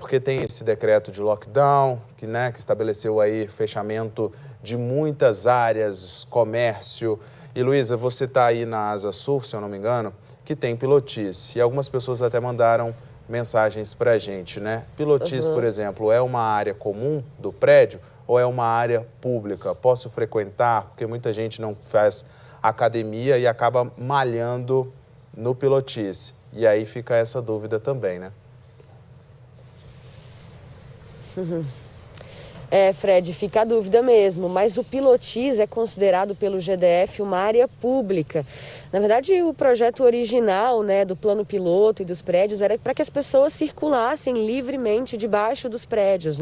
porque tem esse decreto de lockdown, que estabeleceu aí fechamento de muitas áreas, comércio. E, Luísa, você está aí na Asa Sul, se eu não me engano, que tem Pilotis. E algumas pessoas até mandaram mensagens para a gente, né? Pilotis, por exemplo, é uma área comum do prédio ou é uma área pública? Posso frequentar? Porque muita gente não faz academia e acaba malhando no Pilotis. E aí fica essa dúvida também, né? Fred, fica a dúvida mesmo, mas o Pilotis é considerado pelo GDF uma área pública. Na verdade, o projeto original, do plano piloto e dos prédios era para que as pessoas circulassem livremente debaixo dos prédios,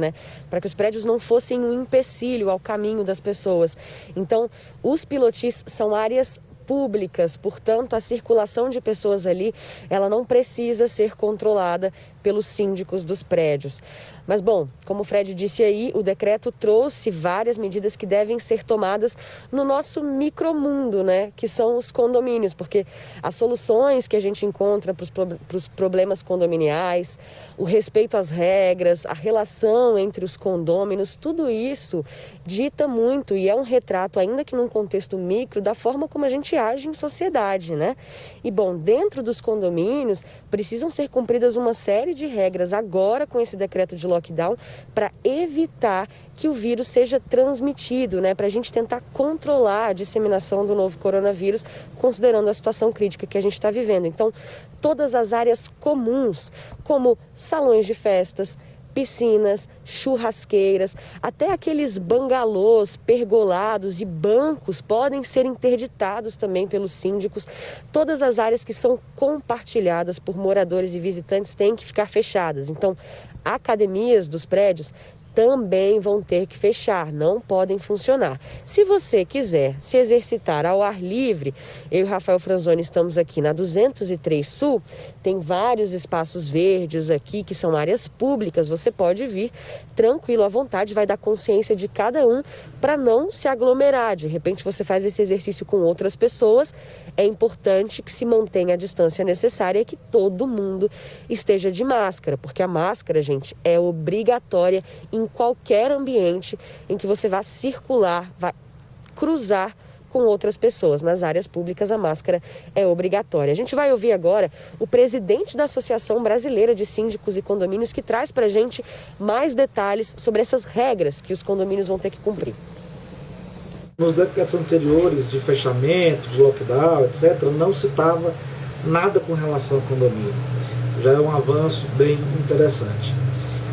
para que os prédios não fossem um empecilho ao caminho das pessoas. Então, os Pilotis são áreas públicas, portanto, a circulação de pessoas ali, ela não precisa ser controlada pelos síndicos dos prédios. Mas, bom, como o Fred disse aí, o decreto trouxe várias medidas que devem ser tomadas no nosso micromundo, que são os condomínios, porque as soluções que a gente encontra para os problemas condominiais, o respeito às regras, a relação entre os condôminos, tudo isso dita muito e é um retrato, ainda que num contexto micro, da forma como a gente age em sociedade, E, bom, dentro dos condomínios, precisam ser cumpridas uma série de regras agora com esse decreto de lockdown para evitar que o vírus seja transmitido, para a gente tentar controlar a disseminação do novo coronavírus, considerando a situação crítica que a gente está vivendo. Então, todas as áreas comuns, como salões de festas, piscinas, churrasqueiras, até aqueles bangalôs, pergolados e bancos podem ser interditados também pelos síndicos. Todas as áreas que são compartilhadas por moradores e visitantes têm que ficar fechadas. Então, academias dos prédios também vão ter que fechar, não podem funcionar. Se você quiser se exercitar ao ar livre, eu e Rafael Franzoni estamos aqui na 203 Sul, tem vários espaços verdes aqui que são áreas públicas, você pode vir tranquilo à vontade, vai dar consciência de cada um para não se aglomerar. De repente você faz esse exercício com outras pessoas, é importante que se mantenha a distância necessária e que todo mundo esteja de máscara, porque a máscara, gente, é obrigatória em qualquer ambiente em que você vá circular, vá cruzar com outras pessoas. Nas áreas públicas, a máscara é obrigatória. A gente vai ouvir agora o presidente da Associação Brasileira de Síndicos e Condomínios, que traz para a gente mais detalhes sobre essas regras que os condomínios vão ter que cumprir. Nos decretos anteriores de fechamento, de lockdown, etc., não citava nada com relação ao condomínio. Já é um avanço bem interessante.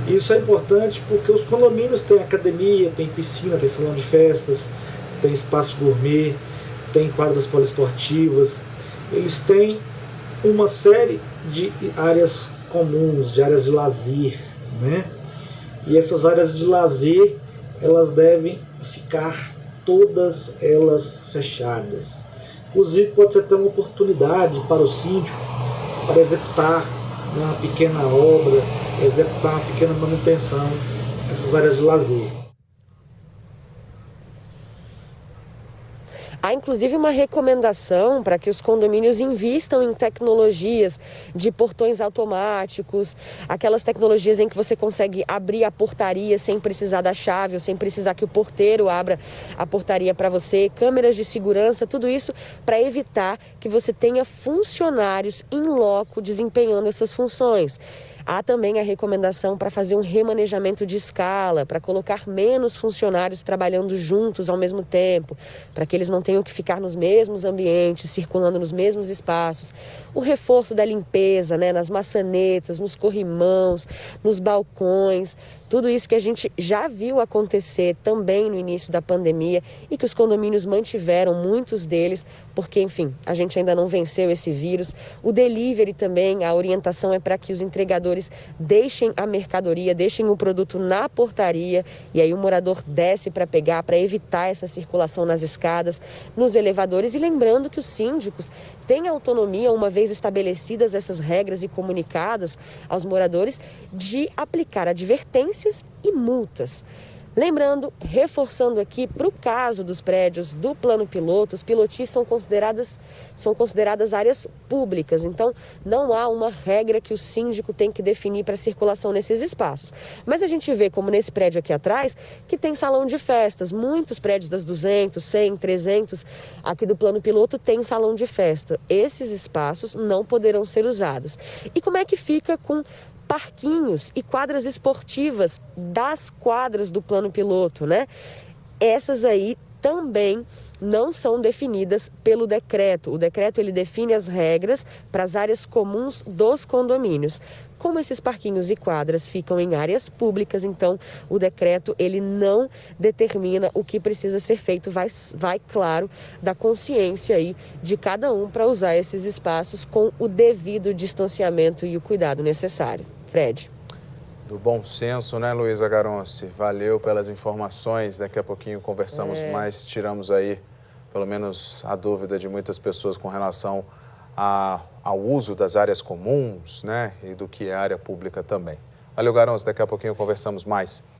Isso é importante porque os condomínios têm academia, tem piscina, tem salão de festas, tem espaço gourmet, tem quadras poliesportivas. Eles têm uma série de áreas comuns, de áreas de lazer, E essas áreas de lazer, elas devem ficar todas elas fechadas. Inclusive, pode ser até uma oportunidade para o síndico para executar uma pequena obra, executar uma pequena manutenção nessas áreas de lazer. Há inclusive uma recomendação para que os condomínios invistam em tecnologias de portões automáticos, aquelas tecnologias em que você consegue abrir a portaria sem precisar da chave ou sem precisar que o porteiro abra a portaria para você, câmeras de segurança, tudo isso para evitar que você tenha funcionários in loco desempenhando essas funções. Há também a recomendação para fazer um remanejamento de escala, para colocar menos funcionários trabalhando juntos ao mesmo tempo, para que eles não tenham que ficar nos mesmos ambientes, circulando nos mesmos espaços. O reforço da limpeza, nas maçanetas, nos corrimãos, nos balcões, tudo isso que a gente já viu acontecer também no início da pandemia e que os condomínios mantiveram, muitos deles, porque, enfim, a gente ainda não venceu esse vírus. O delivery também, a orientação é para que os entregadores deixem a mercadoria, deixem o produto na portaria e aí o morador desce para pegar, para evitar essa circulação nas escadas, nos elevadores. E lembrando que os síndicos têm autonomia, uma vez estabelecidas essas regras e comunicadas aos moradores, de aplicar advertências e multas. Lembrando, reforçando aqui, para o caso dos prédios do plano piloto, os pilotis são consideradas áreas públicas, então não há uma regra que o síndico tem que definir para circulação nesses espaços. Mas a gente vê, como nesse prédio aqui atrás, que tem salão de festas. Muitos prédios das 200, 100, 300 aqui do plano piloto tem salão de festa. Esses espaços não poderão ser usados. E como é que fica com parquinhos e quadras esportivas das quadras do plano piloto, né? Essas aí também não são definidas pelo decreto. O decreto ele define as regras para as áreas comuns dos condomínios. Como esses parquinhos e quadras ficam em áreas públicas, então o decreto ele não determina o que precisa ser feito, vai claro, da consciência aí de cada um para usar esses espaços com o devido distanciamento e o cuidado necessário. Fred. Do bom senso, né, Luísa Garonce? Valeu pelas informações. Daqui a pouquinho conversamos mais, tiramos aí, pelo menos, a dúvida de muitas pessoas com relação ao uso das áreas comuns, né, e do que é área pública também. Valeu, Garonce. Daqui a pouquinho conversamos mais.